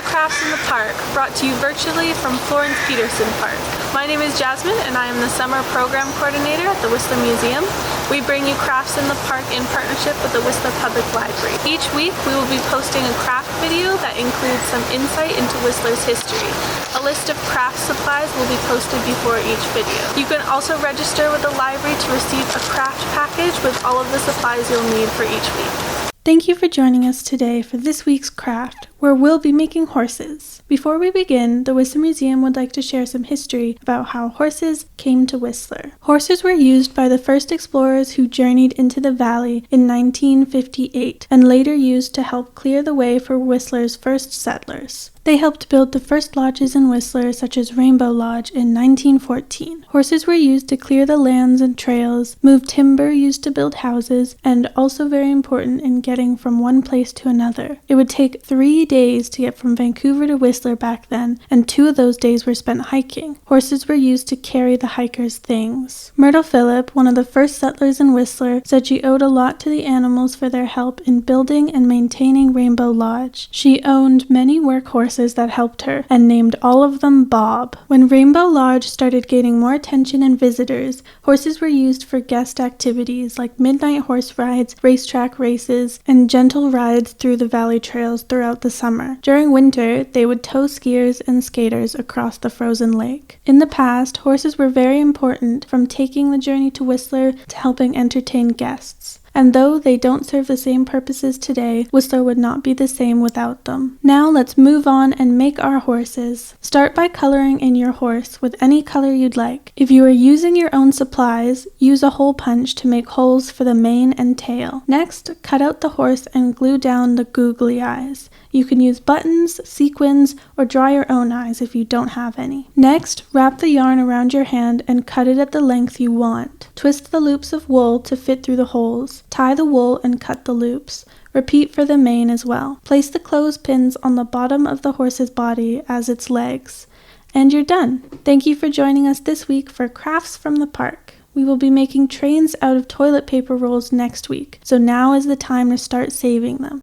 to Crafts in the Park, brought to you virtually from Florence Peterson Park. My name is Jasmine and I am the Summer Program Coordinator at the Whistler Museum. We bring you Crafts in the Park in partnership with the Whistler Public Library. Each week we will be posting a craft video that includes some insight into Whistler's history. A list of craft supplies will be posted before each video. You can also register with the library to receive a craft package with all of the supplies you'll need for each week. Thank you for joining us today for this week's craft, where we'll be making horses. Before we begin, the Whistler Museum would like to share some history about how horses came to Whistler. Horses were used by the first explorers who journeyed into the valley in 1958 and later used to help clear the way for Whistler's first settlers. They helped build the first lodges in Whistler, such as Rainbow Lodge, in 1914. Horses were used to clear the lands and trails, move timber used to build houses, and also very important in getting from one place to another. It would take 3 days to get from Vancouver to Whistler back then, and 2 of those days were spent hiking. Horses were used to carry the hikers' things. Myrtle Phillip, one of the first settlers in Whistler, said she owed a lot to the animals for their help in building and maintaining Rainbow Lodge. She owned many work horses that helped her, and named all of them Bob. When Rainbow Lodge started gaining more attention and visitors, horses were used for guest activities like midnight horse rides, racetrack races, and gentle rides through the valley trails throughout the summer. During winter, they would tow skiers and skaters across the frozen lake. In the past, horses were very important, from taking the journey to Whistler to helping entertain guests. And though they don't serve the same purposes today, Whistler would not be the same without them. Now let's move on and make our horses. Start by coloring in your horse with any color you'd like. If you are using your own supplies, use a hole punch to make holes for the mane and tail. Next, cut out the horse and glue down the googly eyes. You can use buttons, sequins, or draw your own eyes if you don't have any. Next, wrap the yarn around your hand and cut it at the length you want. Twist the loops of wool to fit through the holes. Tie the wool and cut the loops. Repeat for the mane as well. Place the clothespins on the bottom of the horse's body as its legs. And you're done. Thank you for joining us this week for Crafts from the Park. We will be making trains out of toilet paper rolls next week, so now is the time to start saving them.